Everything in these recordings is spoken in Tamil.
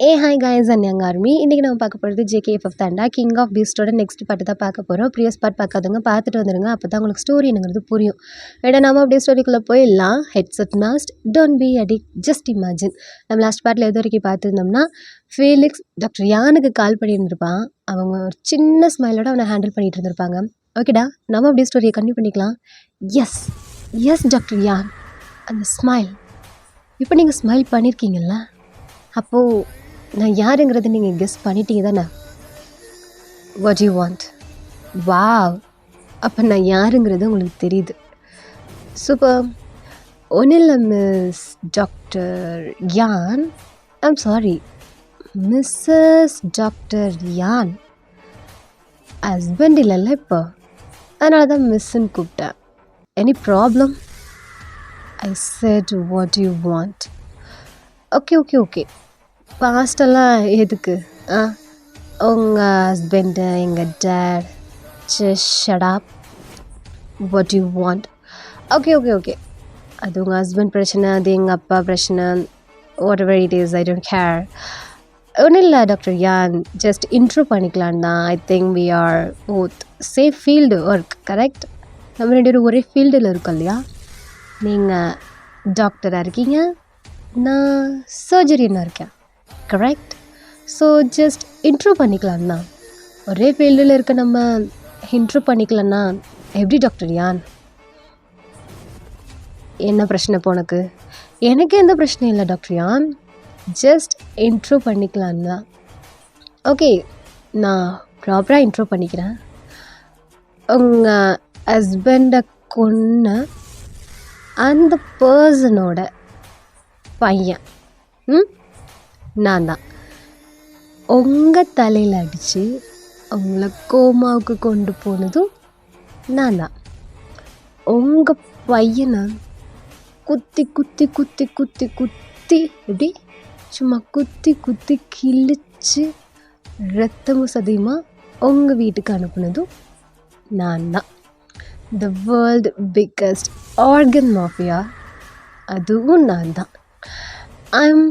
Hi guys and army. இன்றைக்கி நம்ம பார்க்க போகிறது ஜேகேஎஃப்எஃப் தாண்டா கிங் ஆஃப் பீஸ்டோட நெக்ஸ்ட் பாட்டு தான் பார்க்க போகிறோம். ப்ரீவியஸ் பார்ட் பார்க்காதவங்க பார்த்துட்டு வந்துடுங்க, அப்போ தான் உங்களுக்கு ஸ்டோரி என்னங்கிறது புரியும். ஏன்னா நம்ம அப்படியே ஸ்டோரிக்குள்ளே போயிடலாம். Headset must don't be addict, just imagine. நம்ம லாஸ்ட் பார்ட்டில் எது வரைக்கும் பார்த்துருந்தோம்னா, ஃபீலிக்ஸ் டாக்டர் யானுக்கு கால் பண்ணியிருந்திருப்பான். அவங்க ஒரு சின்ன ஸ்மைலோட அவனை ஹேண்டில் பண்ணிகிட்டு இருந்திருப்பாங்க. ஓகேடா, நம்ம அப்படியே ஸ்டோரியை கண்டினியூ பண்ணிக்கலாம். எஸ் எஸ் டாக்டர் யான், அந்த ஸ்மைல். இப்போ நீங்கள் ஸ்மைல் பண்ணியிருக்கீங்கல்ல, அப்போது நான் யாருங்கிறத நீங்கள் கெஸ் பண்ணிட்டீங்க தானே? What you want? வாவ், அப்போ நான் யாருங்கிறது உங்களுக்கு தெரியுது. சூப்பர். ஒன்றும் இல்லை மிஸ் டாக்டர் யான், ஐம் சாரி மிஸ்ஸஸ் டாக்டர் யான். ஹஸ்பண்ட் இல்லைல்ல இப்போ, அதனால தான் மிஸ்ஸுன்னு கூப்பிட்டேன். Any problem? I said what you want. Okay okay okay, பாஸ்டெல்லாம் எதுக்கு? உங்கள் ஹஸ்பண்டு, எங்கள் dad, just shut up. What you want? Okay okay okay, அது உங்கள் ஹஸ்பண்ட் பிரச்சனை, அது எங்கள் அப்பா பிரச்சனை. Whatever it is, I don't care. ஒன்றும் இல்லை டாக்டர் யான், ஜஸ்ட் இன்ட்ரோ பண்ணிக்கலாம் தான். I think we are both safe field work, correct? நம்ம ரெண்டு பேரும் ஒரே ஃபீல்டில் இருக்கோம் இல்லையா? நீங்கள் டாக்டராக இருக்கீங்க, நான் சர்ஜரியனாக இருக்கேன், கரெக்ட்? ஸோ ஜஸ்ட் இன்ட்ரோ பண்ணிக்கலாம்ண்ணா. ஒரே ஃபீல்டில் இருக்க நம்ம இன்ட்ரோ பண்ணிக்கலன்னா எப்படி டாக்டர் யான்? என்ன பிரச்சனை இப்போ உனக்கு? எனக்கு எந்த பிரச்சனையும் இல்லை டாக்டர் யான், ஜஸ்ட் இன்ட்ரோ பண்ணிக்கலாம்ண்ணா. ஓகே, நான் ப்ராப்பராக இன்ட்ரோ பண்ணிக்கிறேன். உங்கள் ஹஸ்பண்டை கொன்ன அந்த பர்சனோட பையன் நான் தான். உங்கள் தலையில் அடித்து உங்களை கோமாவுக்கு கொண்டு போனதும் நான் தான். உங்கள் பையனை குத்தி குத்தி குத்தி குத்தி குத்தி எப்படி சும்மா குத்தி குத்தி கிழிச்சு ரத்தமும் சதையுமா உங்கள் வீட்டுக்கு அனுப்புனதும் நான் தான். The world biggest organ mafia, அதுவும் நான் தான். I'm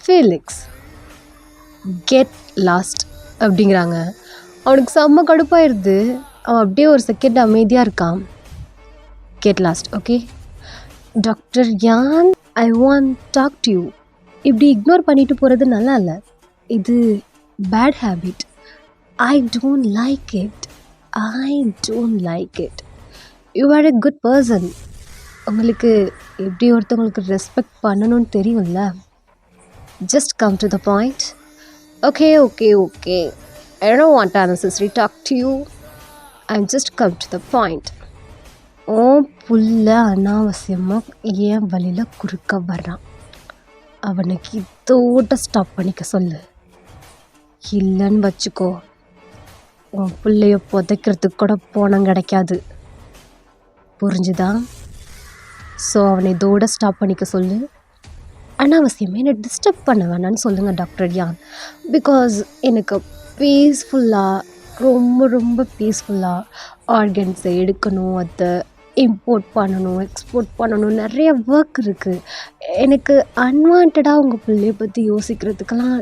Felix. கெட் லாஸ்ட் அப்படிங்கிறாங்க. அவனுக்கு செம்ம கடுப்பாயிருது. அவன் அப்படியே ஒரு செகண்ட் அமைதியாக இருக்கான். Get lost. ஓகே டாக்டர் யான், I want talk to you. இப்படி இக்னோர் பண்ணிட்டு போகிறது நல்லா இல்லை, இது bad habit. I don't like it, I don't like it. You are a good person. உங்களுக்கு எப்படி ஒருத்தவங்களுக்கு ரெஸ்பெக்ட் பண்ணணும்னு தெரியும்ல. Just come to the point. Okay okay okay, I don't want unnecessary talk to you. I'm just come to the point. ஓ புள்ள அனாவசியமாக ஏன் வழியில் குறுக்க வர்றான், அவனுக்கு இதோட ஸ்டாப் பண்ணிக்க சொல்லு. இல்லைன்னு வச்சுக்கோ, உன் பிள்ளைய புதைக்கிறதுக்கு கூட போனம் கிடைக்காது, புரிஞ்சுதா? ஸோ அவனை இதோட ஸ்டாப் பண்ணிக்க சொல்லு. அனாவசியமே என்னை டிஸ்டர்ப் பண்ண வேணான்னு சொல்லுங்கள் டாக்டர் யான். பிகாஸ் எனக்கு பீஸ்ஃபுல்லாக, ரொம்ப ரொம்ப பீஸ்ஃபுல்லாக ஆர்கன்ஸை எடுக்கணும், அதை இம்போர்ட் பண்ணணும், எக்ஸ்போர்ட் பண்ணணும், நிறைய ஒர்க் இருக்குது. எனக்கு அன்வான்டாக உங்கள் பிள்ளைய பற்றி யோசிக்கிறதுக்கெல்லாம்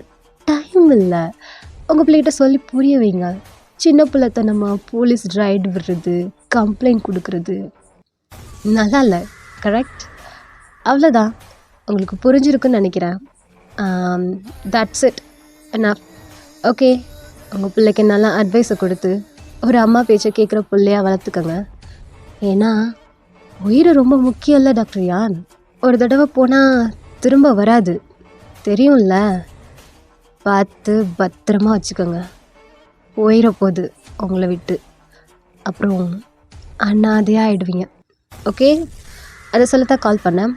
டைம் இல்லை. உங்கள் பிள்ளைகிட்ட சொல்லி புரிய வைங்க. சின்ன பிள்ளைத்தனமாக போலீஸ் ரைடு விடுறது, கம்ப்ளைண்ட் கொடுக்குறது நல்லா இல்லை, கரெக்ட்? அவ்வளோதான், உங்களுக்கு புரிஞ்சிருக்குன்னு நினைக்கிறேன். That's it, என்னாஃப். ஓகே, உங்கள் பிள்ளைக்கு நல்லா அட்வைஸை கொடுத்து ஒரு அம்மா பேச்சை கேட்குற பிள்ளையா வளர்த்துக்கங்க. ஏன்னா உயிர் ரொம்ப முக்கியம் இல்லை டாக்டர் யான். ஒரு தடவை போனால் திரும்ப வராது, தெரியும்ல. பார்த்து பத்திரமா வச்சுக்கோங்க. உயிரை போகுது உங்களை விட்டு, அப்புறம் அண்ணாதையாக ஆகிடுவீங்க. ஓகே, அதை சொல்லத்தான் கால் பண்ணேன்.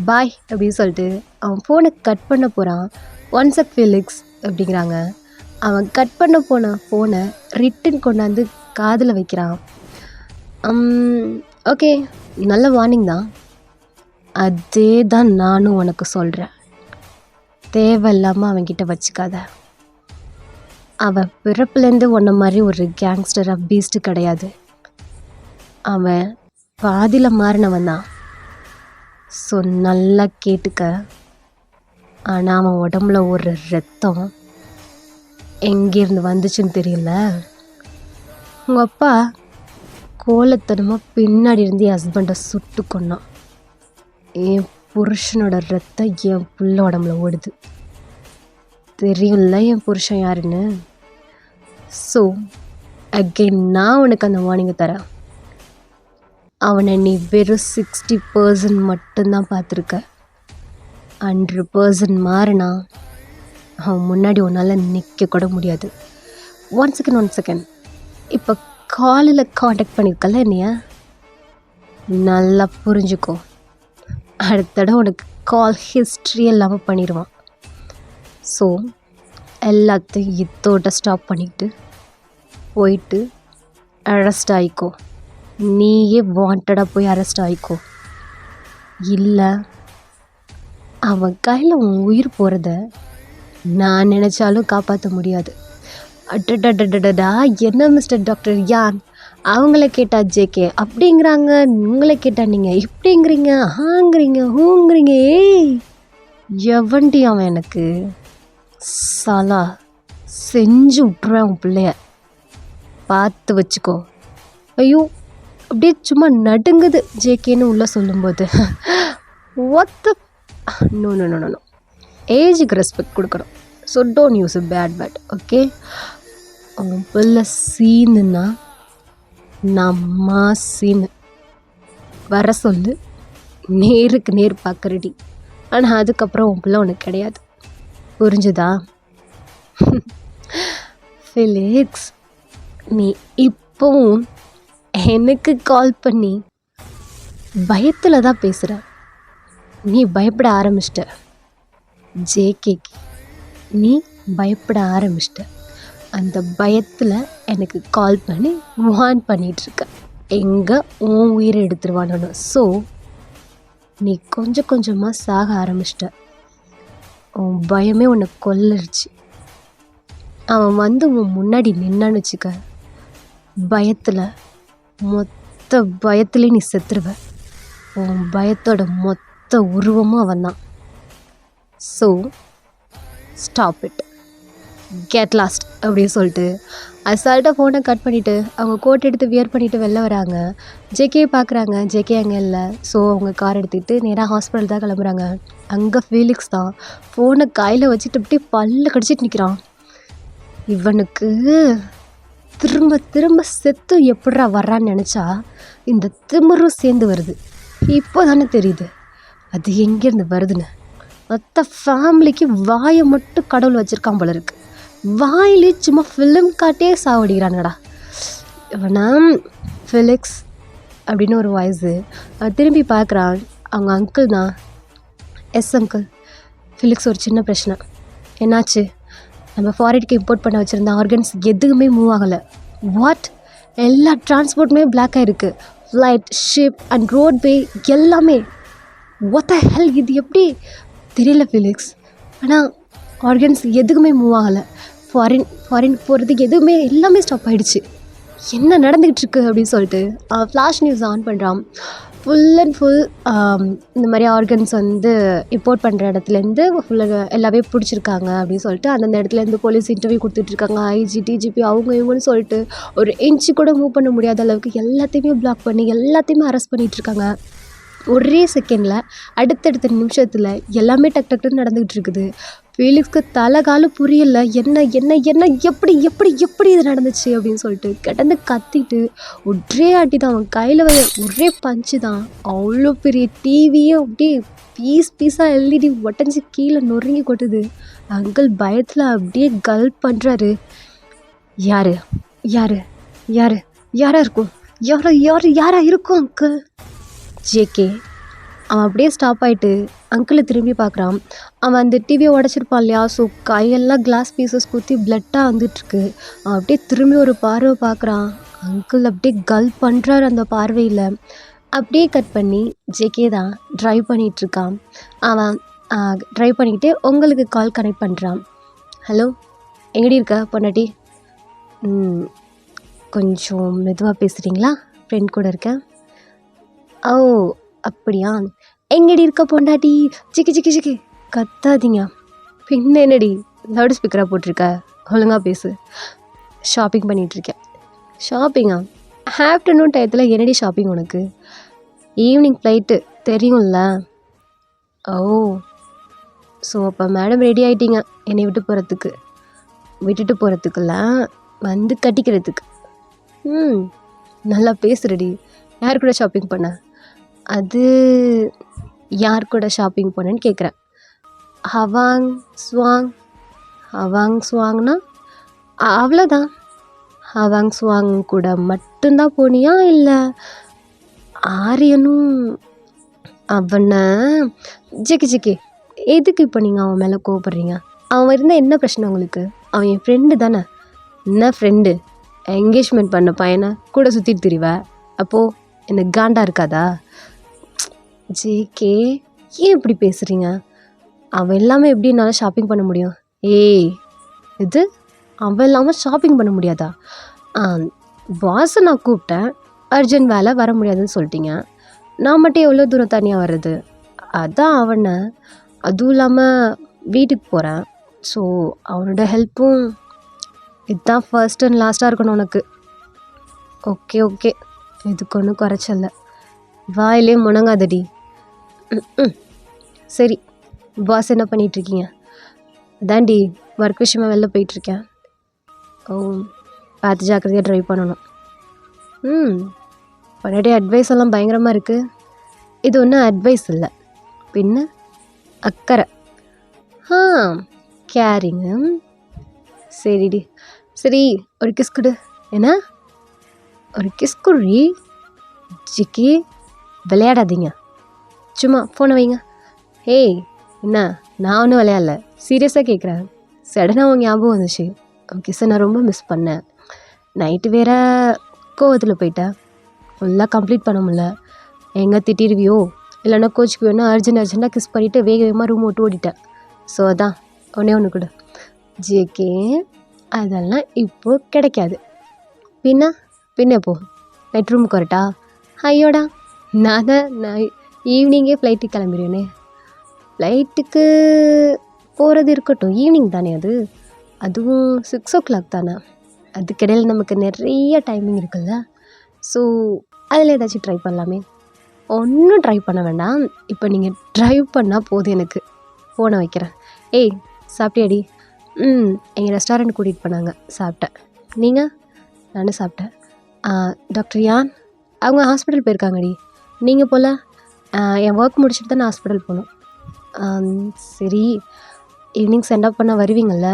பாய் அப்படின்னு சொல்லிட்டு அவன் ஃபோனை கட் பண்ண போகிறான். ஒன் செக் ஃபீலிக்ஸ் அப்படிங்கிறாங்க. அவன் கட் பண்ண போன ஃபோனை ரிட்டன் கொண்டாந்து காதில் வைக்கிறான். ஓகே, நல்ல வார்னிங் தான். அதே தான் நானும் உனக்கு சொல்கிறேன், தேவையில்லாமல் அவன்கிட்ட வச்சுக்காத. அவன் பிறப்புலேருந்து உன்ன மாதிரி ஒரு கேங்ஸ்டராக பீஸ்ட்டு கிடையாது. அவன் பாதியில் மாறினவன் தான். ஸோ நல்லா கேட்டுக்க, ஆனால் அவன் உடம்புல ஒரு ரத்தம் எங்கேருந்து வந்துச்சுன்னு தெரியல. உங்கள் அப்பா கோலத்தனமாக பின்னாடி இருந்து என் ஹஸ்பண்டை சுட்டு கொன்னான். என் புருஷனோட ரத்தம் என் புள்ள உடம்புல ஓடுது. தெரியும்ல என் புருஷன் யாருன்னு. ஸோ அகெயின் நான் உனக்கு அந்த வார்னிங்கை தரேன். அவனை நீ வெறும் 60% மட்டும்தான் பார்த்துருக்க. 100% மாறினா அவன் முன்னாடி உன்னால் நிற்க கூட முடியாது. ஒன் செகண்ட் இப்போ காலில் காண்டாக்ட் பண்ணியிருக்கல என்னைய, நல்லா புரிஞ்சுக்கோ. அடுத்த தடவை உனக்கு கால் ஹிஸ்ட்ரி இல்லாமல் பண்ணிடுவான். ஸோ எல்லாத்தையும் இதோட ஸ்டாப் பண்ணிக்கிட்டு போயிட்டு அரெஸ்ட் ஆகிக்கோ. நீயே வாண்டடாக போய் அரெஸ்ட் ஆகிக்கோ. இல்லை அவன் கையில் உன் உயிர் போகிறத நான் நினச்சாலும் காப்பாற்ற முடியாது. அடடடடடா, என்ன மிஸ்டர் டாக்டர் யான், அவங்கள கேட்டா ஜேகே அப்படிங்கிறாங்க, உங்களை கேட்டா நீங்கள் இப்படிங்கிறீங்க, ஆங்கிறீங்க, ஹூங்கிறீங்க. ஏய், எவன்டி அவன் எனக்கு சலா செஞ்சு விட்ருவேன் உன் பிள்ளைய, பார்த்து வச்சுக்கோ. ஐயோ, அப்படியே சும்மா நடுங்குது ஜேகேன்னு உள்ளே சொல்லும்போது. ஒத்த நோ நோ நோ நோ ஏஜுக்கு ரெஸ்பெக்ட் கொடுக்கணும். So don't use a bad word, okay? உன் பிள்ளை சீனுன்னா நம்மா சீனு வர சொல்லு, நேருக்கு நேர் பார்க்குறடி. ஆனால் அதுக்கப்புறம் உன் பிள்ளை உனக்கு கிடையாது, புரிஞ்சுதா? ஃபிலிக்ஸ், நீ இப்போவும் எனக்கு கால் பண்ணி பயத்தில் தான் பேசுகிற. நீ பயப்பட ஆரம்பிச்சிட்ட. ஜேகேக்கு நீ பயப்பட ஆரம்பிச்சிட்ட. அந்த பயத்தில் எனக்கு கால் பண்ணி வார்ன் பண்ணிகிட்ருக்க, எங்கே உன் உயிரை எடுத்துருவானு. ஸோ நீ கொஞ்சம் கொஞ்சமாக சாக ஆரம்பிச்சிட்ட. உன் பயமே உன்னை கொல்லிருச்சு. அவன் வந்து உன் முன்னாடி நின்னான்னு வச்சுக்க, பயத்தில் மொத்த பயத்துலேயே நீ செத்துருவ. உன் பயத்தோட மொத்த உருவமும் அவன் தான். So stop it, get lost அப்படின்னு சொல்லிட்டு அசால்ட்டாக ஃபோனை கட் பண்ணிவிட்டு அவங்க கோட் எடுத்து வியர் பண்ணிவிட்டு வெளில வராங்க. ஜேகே பார்க்குறாங்க, ஜேகே அங்கே இல்லை. ஸோ அவங்க கார் எடுத்துக்கிட்டு நேராக ஹாஸ்பிட்டல் தான் கிளம்புறாங்க. அங்கே ஃபீலிக்ஸ் தான் ஃபோனை கையில் வச்சுட்டு அப்படியே பல்ல கடிச்சிட்டு நிற்கிறான். இவனுக்கு திரும்ப திரும்ப செத்து எப்படா வர்றான்னு நினச்சா இந்த திமிரும் சேர்ந்து வருது. இப்போ தானே தெரியுது அது எங்கேருந்து வருதுன்னு. மொத்த ஃபேமிலிக்கு வாயை மட்டும் கடவுள் வச்சுருக்கான் போல இருக்கு. வாயிலே சும்மா ஃபிலிம் காட்டே சாவடிக்கிறானடா இவனா. ஃபிலிக்ஸ் அப்படின்னு ஒரு வாய்ஸு. திரும்பி பார்க்குறான், அவங்க அங்கிள் தான். Yes uncle. ஃபிலிக்ஸ், ஒரு சின்ன பிரச்சனை. என்னாச்சு? நம்ம ஃபாரினுக்கு இம்போர்ட் பண்ண வச்சுருந்த ஆர்கன்ஸ் எதுவுமே மூவ் ஆகலை. வாட்? எல்லா டிரான்ஸ்போர்ட்டுமே பிளாக் ஆகிருக்கு. ஃப்ளைட், ஷிப் அண்ட் ரோட்வே எல்லாமே. வாட் த ஹெல், இது எப்படி? தெரியல ஃபிலிக்ஸ், ஆனால் ஆர்கன்ஸ் எதுக்குமே மூவ் ஆகலை. ஃபாரின் போகிறதுக்கு எதுவுமே எல்லாமே ஸ்டாப் ஆகிடுச்சு. என்ன நடந்துக்கிட்டு இருக்கு அப்படின்னு சொல்லிட்டு ஃப்ளாஷ் நியூஸ் ஆன் பண்ணுறான். ஃபுல் அண்ட் ஃபுல் இந்த மாதிரி ஆர்கன்ஸ் வந்து இம்போர்ட் பண்ணுற இடத்துலேருந்து ஃபுல்லாக எல்லாமே பிடிச்சிருக்காங்க அப்படின்னு சொல்லிட்டு அந்தந்த இடத்துலேருந்து போலீஸ் இன்டர்வியூ கொடுத்துட்ருக்காங்க. ஐஜி, டிஜிபி, அவங்க இவங்கன்னு சொல்லிட்டு ஒரு இன்ச்சு கூட மூவ் பண்ண முடியாத அளவுக்கு எல்லாத்தையுமே பிளாக் பண்ணி எல்லாத்தையுமே அரெஸ்ட் பண்ணிகிட்ருக்காங்க. ஒரே செகண்டில் அடுத்தடுத்த நிமிஷத்தில் எல்லாமே டக் டக்குன்னு நடந்துக்கிட்டு இருக்குது. ஃபீலிக்ஸ்க்கு தலை காலும் புரியல. என்ன என்ன என்ன எப்படி எப்படி எப்படி இது நடந்துச்சு அப்படின்னு சொல்லிட்டு கிடந்து கத்திட்டு ஒரே ஆட்டி தான். அவன் கையில் ஒரே பஞ்சு தான். அவ்வளோ பெரிய டிவியே அப்படியே பீஸாக எல்இடி ஒட்டஞ்சி கீழே நொறுங்கி கொட்டுது. அங்கிள் பயத்தில் அப்படியே கல்ப் பண்ணுறாரு. யாரு யாரு யாரு யாரா இருக்கும்? யாரா இருக்கும் அங்கிள்? ஜேகே. அவன் அப்படியே ஸ்டாப் ஆகிட்டு அங்கிளை திரும்பி பார்க்குறான். அவன் அந்த டிவியை உடச்சிருப்பான் இல்லையா? ஸோ கையெல்லாம் கிளாஸ் பீசஸ் குத்தி பிளட்டாக வந்துட்டுருக்கு. அவன் அப்படியே திரும்பி ஒரு பார்வை பார்க்குறான். அங்கிள் அப்படியே கல்ப் பண்ணுறாரு அந்த பார்வையில். அப்படியே கட் பண்ணி ஜேகே தான் ட்ரைவ் பண்ணிகிட்ருக்கான். அவன் ட்ரைவ் பண்ணிக்கிட்டே உங்களுக்கு கால் கனெக்ட் பண்ணுறான். ஹலோ, எங்கடி இருக்க பொண்டாட்டி? கொஞ்சம் மெதுவாக பேசுகிறீங்களா? ஃப்ரெண்ட் கூட இருக்கேன். ஓ அப்படியா, எங்கடி இருக்க பொண்டாட்டி? சிக்கி சிக்கி சிக்கி கத்தாதீங்க. பின்ன என்னடி லவுட் ஸ்பீக்கராக போட்டிருக்க? ஒழுங்கா பேசு. ஷாப்பிங் பண்ணிகிட்ருக்கேன். ஷாப்பிங்கா? ஆஃப்டர்நூன் டயத்தில் என்னடி ஷாப்பிங் உனக்கு? ஈவினிங் ஃப்ளைட்டு தெரியும்ல. ஓ, ஸோ அப்போ மேடம் ரெடி ஆகிட்டீங்க என்னை விட்டுட்டு போகிறதுக்குள்ள வந்து கட்டிக்கிறதுக்கு. நல்லா பேசுகிறடி. யார் கூட ஷாப்பிங் பண்ண? அது யார் கூட ஷாப்பிங் பண்ணேன்னு கேட்குறேன். ஹவாங் ஸ்வாங்னா அவ்வளோதான். ஹவாங் ஸ்வாங் கூட மட்டும்தான் போனியா, இல்லை ஆரியனும்? அவனை ஜிக்கி எதுக்கு இப்போ நீங்கள் அவன் மேலே கோவப்படுறீங்க? அவன் இருந்தால் என்ன பிரச்சனை உங்களுக்கு? அவன் என் ஃப்ரெண்டு தானே. என்ன ஃப்ரெண்டு? என்கேஜ்மெண்ட் பண்ண பையனை கூட சுற்றிட்டு திரிவ. அப்போது எனக்கு காண்டா இருக்காதா? ஜேகே, ஏன் இப்படி பேசுகிறீங்க? அவன் இல்லாமல் எப்படி என்னால் ஷாப்பிங் பண்ண முடியும்? ஏய், இது அவன் இல்லாமல் ஷாப்பிங் பண்ண முடியாதா? பாஸை நான் கூப்பிட்டேன், அர்ஜென்ட் வேலை வர முடியாதுன்னு சொல்லிட்டீங்க. நான் மட்டும் எவ்வளோ தூரம் தனியாக வர்றது? அதான் அவனை. அதுவும் இல்லாமல் வீட்டுக்கு போகிறேன். ஸோ அவனோட ஹெல்ப்பும். இதுதான் ஃபர்ஸ்ட் அண்ட் லாஸ்ட்டாக இருக்கணும் உனக்கு. ஓகே, இதுக்கு ஒன்றும் குறைச்சல. வாயிலே முணங்காதடி. சரி, பாஸ் என்ன பண்ணிகிட்ருக்கீங்க? அதான்டி ஒர்க் விஷயமா வெளில போயிட்டுருக்கேன். ஓ, பார்த்து ஜாக்கிரதையாக ட்ரைவ் பண்ணணும். உடனே அட்வைஸ் எல்லாம் பயங்கரமாக இருக்குது. இது ஒன்றும் அட்வைஸ் இல்லை, பின்ன அக்கறை. கேரிங்க. சரிடி. சரி, ஒரு கிஸ் கொடு. என்ன? ஒரு கிஸ் குடி. ஜிக்கி, விளையாடாதீங்க. சும்மா ஃபோனை வைங்க. ஏய், என்ன? நான் ஒன்றும் விளையாடல, சீரியஸாக கேட்குறேன். சடனாக உன் ஞாபகம் வந்துச்சு. கிஸ்ஸை நான் ரொம்ப மிஸ் பண்ணேன். நைட்டு வேறு கோவத்தில் போயிட்டேன். ஃபுல்லாக கம்ப்ளீட் பண்ண முடியல. எங்கே திட்டிருவியோ இல்லைன்னா கோச்சுக்கு வேணா அர்ஜென்ட்டாக கிஸ் பண்ணிவிட்டு வேகமாக ரூம் விட்டு ஓடிட்டேன். ஸோ அதான் ஒன்று கொடு. ஜேகே, அதெல்லாம் இப்போது கிடைக்காது. பின்ன போ. நைட் ரூமுக்கு வரட்டா? ஐயோடா, நான் ஈவினிங்கே ஃப்ளைட்டுக்கு கிளம்பிடுவேனே. ஃப்ளைட்டுக்கு போகிறது இருக்கட்டும், ஈவினிங் தானே அது. அதுவும் 6 o'clock தானே. அதுக்கிடையில் நமக்கு நிறைய டைமிங் இருக்குல்ல. ஸோ அதில் ஏதாச்சும் ட்ரை பண்ணலாமே. ஒன்றும் ட்ரை பண்ண வேண்டாம். இப்போ நீங்கள் ட்ரைவ் பண்ணால் போதும். எனக்கு ஃபோனை வைக்கிறேன். ஏய், சாப்பிட்டியாடி? எங்கள் ரெஸ்டாரண்ட் கூட்டிகிட்டு போனாங்க, சாப்பிட்டேன். நீங்கள்? நானும் சாப்பிட்டேன். டாக்டர் யான் அவங்க ஹாஸ்பிட்டல் போயிருக்காங்கடி. நீங்கள் போல? என் ஒர்க் முடிச்சுட்டு தான் நான் ஹாஸ்பிட்டல் போகணும். சரி, ஈவினிங் சென்ட் அப் பண்ண வருவீங்கள்ல?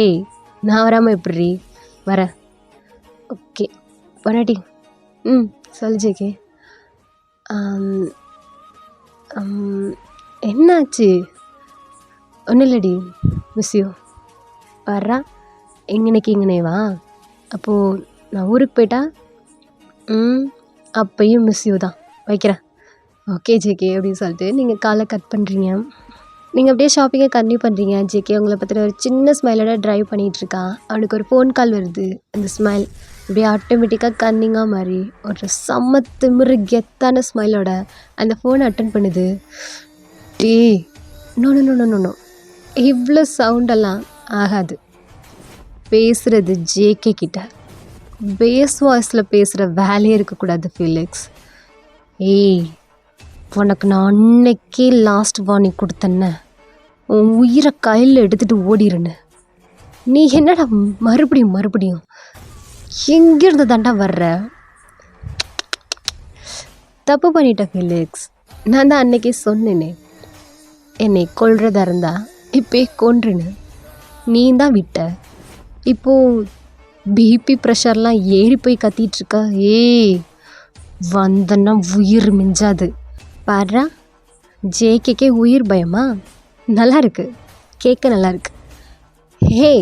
ஏய், நான் வராமல் எப்படி வரேன்? ஓகே, பண்ணாட்டி. சொல்லு ஜேகே. என்னாச்சு? ஒன்றும் இல்லடி, மிஸ் யூ. வர்றா இங்கனே வா. அப்போது நான் ஊருக்கு போயிட்டா அப்பையும் மிஸ் யூ தான். வைக்கிறேன். ஓகே ஜேகே அப்படின்னு சொல்லிட்டு நீங்கள் காலை கட் பண்ணுறீங்க. நீங்கள் அப்படியே ஷாப்பிங்கை கன்டினியூ பண்ணுறீங்க. ஜேகே உங்களை பற்றின ஒரு சின்ன ஸ்மைலோட ட்ரைவ் பண்ணிகிட்ருக்கான். அவனுக்கு ஒரு ஃபோன் கால் வருது. அந்த ஸ்மைல் அப்படியே ஆட்டோமேட்டிக்காக கன்னிங்காக மாதிரி ஒரு செம்ம திமிரு கெத்தான ஸ்மைலோட அந்த ஃபோனை அட்டன் பண்ணுது. டேய், நோ, இவ்வளோ சவுண்டெல்லாம் ஆகாது. பேசுகிறது ஜேகே கிட்ட. பேஸ் வாய்ஸில் பேசுகிற வேலையே இருக்கக்கூடாது ஃபிலிக்ஸ். ஏய், உனக்கு நான் அன்னைக்கே லாஸ்ட் வார்னிங் கொடுத்தேன்ன, உன் உயிரை கையில் எடுத்துகிட்டு ஓடிருன்னு. நீ என்னடா மறுபடியும் எங்கேருந்து தாண்டா வர்ற? தப்பு பண்ணிட்ட ஃபிலிக்ஸ். நான் தான் அன்னைக்கே சொன்னேனே, என்னை கொல்றதா இருந்தா இப்போ கொன்றுன்னு. நீ தான் விட்ட. இப்போது பிபி ப்ரெஷர்லாம் ஏறி போய் கத்திகிட்ருக்க. ஏய், வந்தன்னா உயிர் மிஞ்சாது. பாடுறா, ஜேகேக்கே உயிர் பயமா? நல்லா இருக்கு, கேட்க நல்லா இருக்கு. ஹே,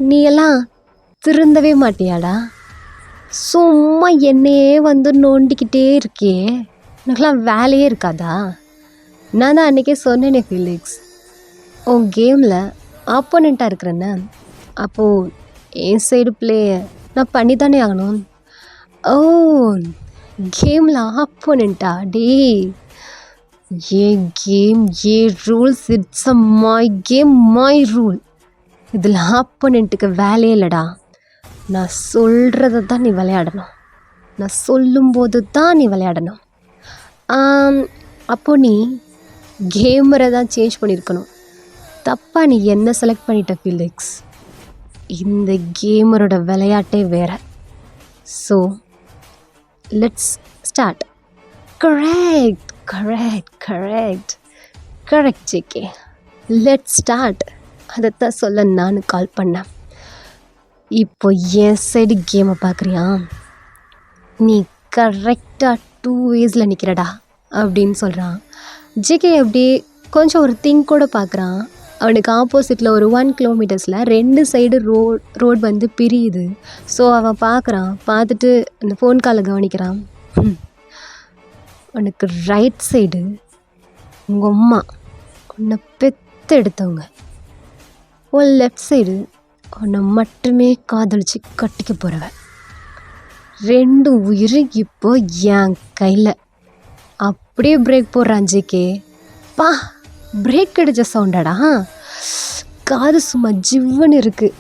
நீ எல்லாம் திருந்தவே மாட்டியாடா? சும்மா என்னையே வந்து நோண்டிக்கிட்டே இருக்கே. எனக்குலாம் வேலையே இருக்காதா? நான் தான் அன்றைக்கே சொன்னேனே ஃபிலிக்ஸ், உன் கேமில் ஆப்போனண்ட்டாக இருக்கிறேன்னு. அப்போது என் சைடு ப்ளே நான் பண்ணி தானே ஆகணும். ஓ, கேமில் ஆப்போனண்ட்டா? டே, a game, a rules, it's a my game, my rule. இதில் ஆப்போனண்ட்டுக்கு வேலையே இல்லைடா. நான் சொல்கிறத தான் நீ விளையாடணும். நான் சொல்லும்போது தான் நீ விளையாடணும். அப்போ நீ கேமரை தான் சேஞ்ச் பண்ணியிருக்கணும். தப்பாக நீ என்ன செலக்ட் பண்ணிட்ட ஃபிலிக்ஸ். இந்த கேமரோட விளையாட்டே வேறு. So let's start. Correct correct correct correct JK. Let's start. அதைத்தான் சொல்ல நான் கால் பண்ணேன். இப்போ என் சைடு கேமை பார்க்குறியா? நீ கரெக்டாக 2 waysல நிற்கிறடா அப்படின்னு சொல்கிறான். ஜேகே அப்படியே கொஞ்சம் ஒரு திங்க் கூட பார்க்குறான். அவனுக்கு ஆப்போசிட்டில் ஒரு 1 kilometers 2 சைடு ரோடு வந்து பிரியுது. ஸோ அவன் பார்க்குறான். பார்த்துட்டு அந்த ஃபோன் காலை கவனிக்கிறான். உனக்கு ரைட் சைடு உங்கள் அம்மா உன்னை பெற்று எடுத்தவங்க. உன் லெஃப்ட் சைடு உன்னை மட்டுமே காதலிச்சு கட்டிக்க போகிறவ. 2 உயிர் இப்போ என் கையில். அப்படியே பிரேக் போடுறான் ஜேகே. பா, பிரேக் அடித்த சவுண்டாடா. காது சும்மா ஜிவ்வுன்னு இருக்குது.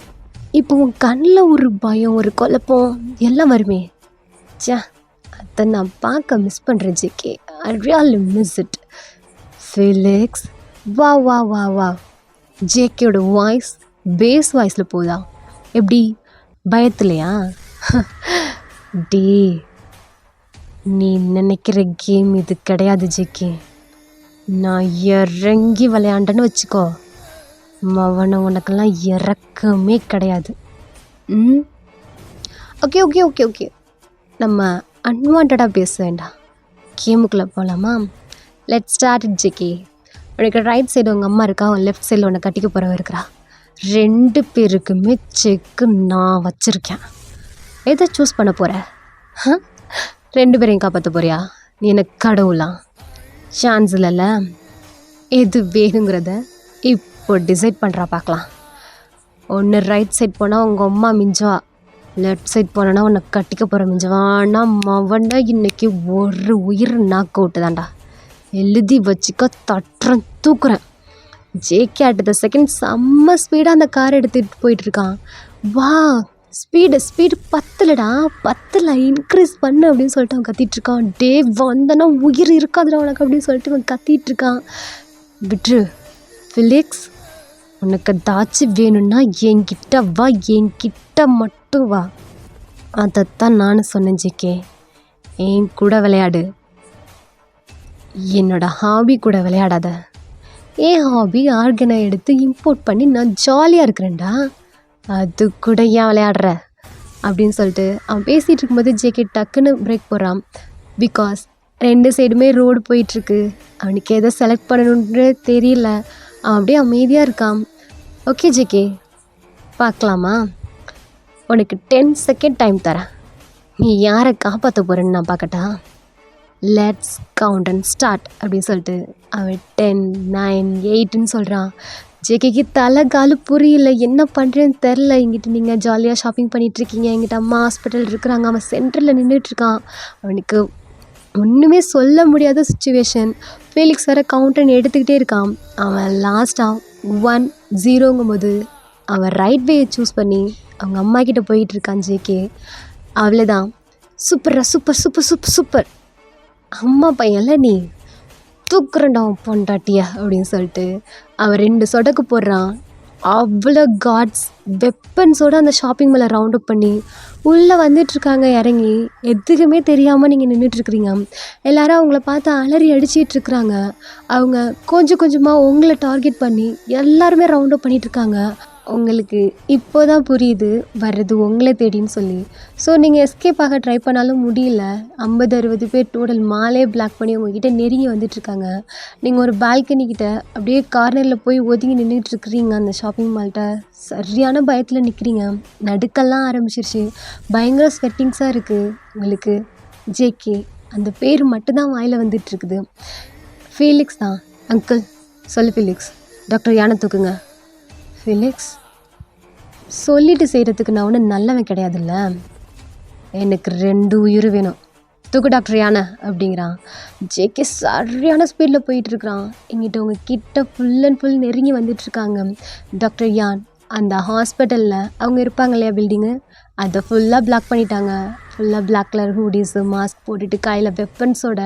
இப்போ உன் கண்ணில் ஒரு பயம், ஒரு குழப்பம் எல்லாம் வருமே. சே, அதை நான் பார்க்க மிஸ் பண்ணுறேன் JK. I really miss it. Felix, வா வா வா வா. ஜேகேயோட வாய்ஸ் பேஸ் வாய்ஸில் போதா? எப்படி, பயத்துலையா? டே, நீ நினைக்கிற கேம் இது கிடையாது ஜேகே. நான் இறங்கி விளையாண்டேன்னு வச்சுக்கோ, மவனை உனக்கெல்லாம் இறக்கமே கிடையாது. ஓகே ஓகே ஓகே ஓகே, நம்ம அன்வான்டாக பேச வேண்டாம். கேமுக்குள்ளே போகலாமா? Let start it JK. உனக்கு ரைட் சைடு உங்கள் அம்மா இருக்கா, உன் லெஃப்ட் சைடில் உன்னை கட்டிக்க போகிறவ இருக்கிறா. 2 பேருக்குமே செக்கு நான் வச்சுருக்கேன். எதை சூஸ் பண்ண போகிற? 2 பேரையும் காப்பாற்ற போறியா? நீ எனக்கு கடவுளாம்? சான்ஸ் இல்லைல்ல. எது வேணுங்கிறத இப்போ டிசைட் பண்ணுறா பார்க்கலாம். ஒன்று ரைட் சைட் போனால் உங்கள் அம்மா மிஞ்சவா, லெஃப்ட் சைட் போனேன்னா உன்னை கட்டிக்க போகிற மிஞ்சவா. ஆனால் மவன்டா இன்றைக்கி ஒரு உயிர் நாக்கு அவுட்டு தான்டா. எழுதி வச்சுக்க, தட்டுறேன், தூக்குறேன். ஜேகே அட் த செகண்ட் செம்ம ஸ்பீடாக அந்த காரை எடுத்துகிட்டு போயிட்டுருக்கான். வா, ஸ்பீடு 10லடா, 10ல் இன்க்ரீஸ் பண்ணு அப்படின்னு சொல்லிட்டு அவன் கத்திகிட்ருக்கான். டே வந்தனா உயிர் இருக்காதுடா உனக்கு அப்படின்னு சொல்லிட்டு அவன் கத்திகிட்ருக்கான். விட்ரு ஃபிலிக்ஸ், உனக்கு ஏதாச்சும் வேணும்னா என்கிட்ட வா, என்கிட்ட மட்டும் வா. அதைத்தான் நானும் சொன்னேன் ஜேகே. என் கூட விளையாடு, என்னோட ஹாபி கூட விளையாடாத. என் ஹாபி ஆர்கனை எடுத்து இம்போர்ட் பண்ணி நான் ஜாலியாக இருக்கிறேன்டா. அது கூட ஏன் விளையாடுற அப்படின்னு சொல்லிட்டு அவன் பேசிகிட்டு இருக்கும்போது ஜேகே டக்குன்னு பிரேக் போடுறான். பிகாஸ் 2 சைடுமே ரோடு போயிட்டுருக்கு. அவனுக்கு எதை செலக்ட் பண்ணணுன்றே தெரியல. அவன் அப்படியே அமைதியாக இருக்கான். ஓகே ஜேகே, பார்க்கலாமா? உனக்கு 10 செகண்ட் டைம் தரேன். நீ யாரை காப்பாற்ற போகிறேன்னு நான் பார்க்கட்டா? லெட்ஸ் கவுண்ட் அண்ட் ஸ்டார்ட் அப்படின்னு சொல்லிட்டு அவன் 10, 9, 8ன்னு சொல்கிறான். ஜேகேக்கு தலை காலு புரியல, என்ன பண்ணுறேன்னு தெரில. இங்கிட்ட நீங்கள் ஜாலியாக ஷாப்பிங் பண்ணிகிட்ருக்கீங்க, எங்கிட்ட அம்மா ஹாஸ்பிட்டல் இருக்கிறாங்க, அவன் சென்டரில் நின்றுட்டுருக்கான். அவனுக்கு ஒன்றுமே சொல்ல முடியாத சுச்சுவேஷன். ஃபீலிக்ஸ் வேறு கவுண்டன் எடுத்துக்கிட்டே இருக்கான். அவன் லாஸ்ட்டாக 1, 0ங்கும்போது அவன் ரைட் வேயை சூஸ் பண்ணி அவங்க அம்மா கிட்டே போயிட்டுருக்கான் ஜேகே. அவ்வளோதான். சூப்பர்ரா, சூப்பர் சூப்பர் சூப்பர் சூப்பர். அம்மா பையன்ல நீ, தூக்குறேன்டா அவன் பொண்டாட்டிய அப்படின்னு சொல்லிட்டு அவன் 2 சொடக்கு போடுறான். அவ்வளோ காட்ஸ் வெப்பன்ஸோடு அந்த ஷாப்பிங் மேலே ரவுண்ட் அப் பண்ணி உள்ளே வந்துட்டுருக்காங்க. இறங்கி எதுக்குமே தெரியாமல் நீங்கள் நின்றுட்டுருக்குறீங்க. எல்லோரும் அவங்கள பார்த்து அலறி அடிச்சிட்ருக்குறாங்க. அவங்க கொஞ்சம் கொஞ்சமாக உங்களை டார்கெட் பண்ணி எல்லாருமே ரவுண்ட் அப் பண்ணிகிட்ருக்காங்க. உங்களுக்கு இப்போ தான் புரியுது வர்றது உங்களை தேடின்னு சொல்லி. ஸோ நீங்கள் எஸ்கேப் ஆக ட்ரை பண்ணாலும் முடியல. 50-60 பேர் டோட்டல் மாலே பிளாக் பண்ணி உங்ககிட்ட நெருங்கி வந்துட்டுருக்காங்க. நீங்கள் ஒரு பால்கனி கிட்ட அப்படியே கார்னரில் போய் ஒதுங்கி நின்றுட்டுருக்குறீங்க. அந்த ஷாப்பிங் மால்கிட்ட சரியான பயத்தில் நிற்கிறீங்க. நடுக்கெல்லாம் ஆரம்பிச்சிருச்சு. பயங்கர ஸ்வெட்டிங்ஸாக இருக்குது உங்களுக்கு. ஜேகே அந்த பேர் மட்டும்தான் வாயில் வந்துட்டுருக்குது. ஃபீலிக்ஸ் தான். அங்கிள் சொல்லு ஃபீலிக்ஸ், டாக்டர் யானை தூக்குங்க. ஃபிலிக்ஸ், சொல்லிட்டு செய்கிறதுக்கு நான் ஒன்றும் நல்லவன் கிடையாதுல்ல. எனக்கு 2 உயிர் வேணும். தூக்கு டாக்டர் யானை அப்படிங்கிறான். ஜேகே சரியான ஸ்பீடில் போயிட்டுருக்குறான். இங்கிட்ட உங்க கிட்ட ஃபுல் அண்ட் ஃபுல் நெருங்கி வந்துட்டுருக்காங்க. டாக்டர் யான் அந்த ஹாஸ்பிட்டலில் அவங்க இருப்பாங்க இல்லையா பில்டிங்கு, அதை ஃபுல்லாக பிளாக் பண்ணிட்டாங்க. ஃபுல்லாக பிளாக் கலர் ஹூடிஸு மாஸ்க் போட்டுட்டு கையில் வெப்பன்ஸோட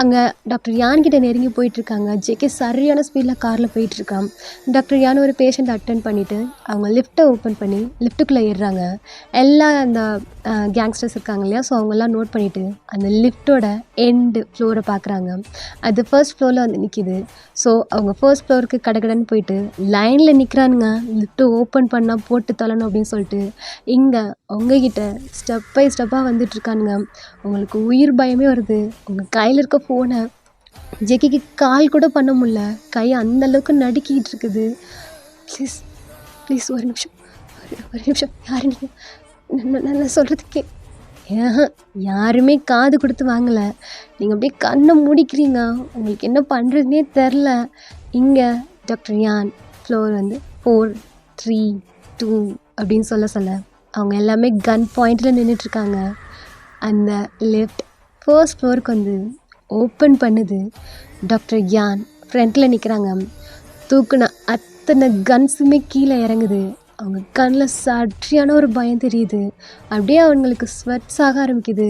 அங்கே டாக்டர் யான் கிட்ட நெருங்கி போயிட்டுருக்காங்க. ஜேகே சரியான ஸ்பீடில் காரில் போயிட்டுருக்கான். டாக்டர் யான் ஒரு பேஷண்ட் அட்டென்ட் பண்ணிவிட்டு அவங்க லிஃப்ட்டை ஓப்பன் பண்ணி லிஃப்ட்டுக்குள்ளே ஏறுறாங்க. எல்லா அந்த கேங்ஸ்டர்ஸ் இருக்காங்க இல்லையா, ஸோ அவங்கெல்லாம் நோட் பண்ணிவிட்டு அந்த லிஃப்ட்டோட எண்டு ஃப்ளோரை பார்க்குறாங்க. அது ஃபர்ஸ்ட் ஃப்ளோரில் வந்து நிற்கிது. ஸோ அவங்க ஃபர்ஸ்ட் ஃப்ளோருக்கு கடகடன்னு போயிட்டு லைனில் நிற்கிறானுங்க. லிஃப்ட்டு ஓப்பன் பண்ணால் போட்டு தள்ளணும் அப்படின்னு சொல்லிட்டு இங்கே உங்ககிட்ட ஸ்டெப் பை ஸ்டெப்பாக வந்துட்டுருக்கானுங்க. உங்களுக்கு உயிர் பயமே வருது. உங்கள் கையில் இருக்க ஃபோனை ஜெக்கிக்கு கால் கூட பண்ண முடியல. கை அந்தளவுக்கு நடுக்கிட்டு இருக்குது. ப்ளீஸ் ப்ளீஸ் ஒரு நிமிஷம் ஒரு நிமிஷம் யார் நீங்கள் நான் சொல்கிறதுக்கே யாருமே காது கொடுத்து வாங்கலை. நீங்கள் அப்படியே கண்ணை மூடிக்கிறீங்க. உங்களுக்கு என்ன பண்ணுறதுனே தெரில. இங்கே டாக்டர் யான் ஃப்ளோர் வந்து 4 3 2 அப்படின்னு சொல்ல அவங்க எல்லாமே கன் பாயிண்டில் நின்றுட்டுருக்காங்க. அந்த லிஃப்ட் ஃபர்ஸ்ட் ஃப்ளோருக்கு வந்து ஓப்பன் பண்ணுது. டாக்டர் யான் ஃப்ரண்ட்டில் நிற்கிறாங்க. தூக்குன அத்தனை கன்ஸுமே கீழே இறங்குது. அவங்க கண்ணில் சரியான ஒரு பயம் தெரியுது. அப்படியே அவங்களுக்கு ஸ்வெட்ஸ் ஆக ஆரம்பிக்குது.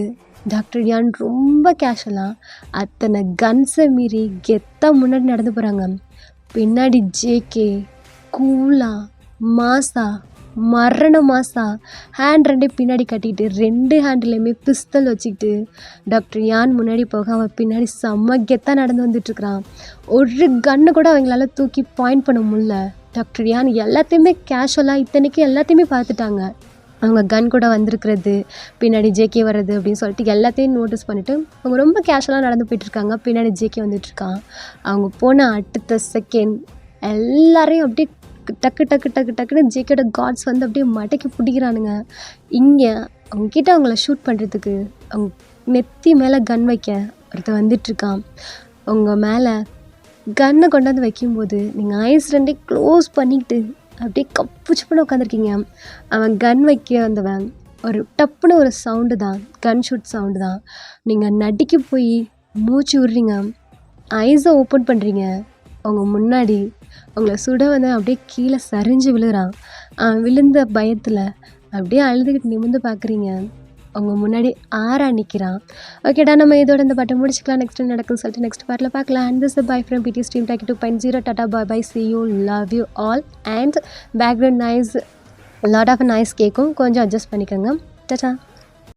டாக்டர் யான் ரொம்ப கேஷுவலாக அத்தனை கன்ஸை மீறி கெத்தாக முன்னாடி நடந்து போகிறாங்க. பின்னாடி ஜேகே கூலாக மாசா மரண மாசா ஹேண்ட் 2 பின்னாடி கட்டிட்டு 2 ஹேண்ட்லேயுமே பிஸ்தல் வச்சுக்கிட்டு டாக்டர் யான் முன்னாடி போக அவன் பின்னாடி செம்ம கெத்தாக நடந்து வந்துட்டுருக்குறான். ஒரு கன்று கூட அவங்களால தூக்கி பாயிண்ட் பண்ண முடியல. டாக்டர் யான் எல்லாத்தையுமே கேஷுவலாக இத்தனைக்கும் எல்லாத்தையுமே பார்த்துட்டாங்க. அவங்க கன் கூட வந்திருக்கிறது, பின்னாடி ஜேகே வர்றது அப்படின்னு சொல்லிட்டு எல்லாத்தையும் நோட்டீஸ் பண்ணிவிட்டு அவங்க ரொம்ப கேஷுவலாக நடந்து போயிட்டுருக்காங்க. பின்னாடி ஜேகே வந்துட்டுருக்கான். அவங்க போன அடுத்த செகண்ட் எல்லாரையும் அப்படியே டக்கு டக்கு டக்கு டக்குன்னு ஜேகேட காட்ஸ் வந்து அப்படியே மடக்கி பிடிக்கிறானுங்க. இங்கே அவங்கக்கிட்ட அவங்கள ஷூட் பண்ணுறதுக்கு அவங்க நெத்தி மேலே கன் வைக்க ஒருத்தர் வந்துட்டுருக்கான். அவங்க மேலே கன்னை கொண்டாந்து வைக்கும்போது நீங்கள் ஐஸ் 2 க்ளோஸ் பண்ணிக்கிட்டு அப்படியே கப்புச்சு பண்ண உட்காந்துருக்கீங்க. அவன் கன் வைக்க வந்தவன் ஒரு டப்புன்னு ஒரு சவுண்டு தான், கன் ஷூட் சவுண்டு தான். நீங்கள் நடுக்கி போய் மூச்சு விடுறீங்க, ஐஸை ஓப்பன் பண்ணுறீங்க. அவங்க முன்னாடி அவங்கள சுட வந்து அப்படியே கீழே சரிஞ்சு விழுகிறான். விழுந்த பயத்தில் அப்படியே அழுதுகிட்டு நிமிர்ந்து பார்க்குறீங்க. அவங்க முன்னாடி ஆறா நிற்கிறான். ஓகேடா, நம்ம இதோட இந்த பாட்டை முடிச்சுக்கலாம். நெக்ஸ்ட் நடக்குன்னு சொல்லிட்டு நெக்ஸ்ட் பாட்டில் பார்க்கலாம். And this bye from PD stream talkie 2.0. Tata bye bye, see you, love you all. And background noise lot of noise கேட்கும், கொஞ்சம் அட்ஜஸ்ட் பண்ணிக்கோங்க. டாட்டா.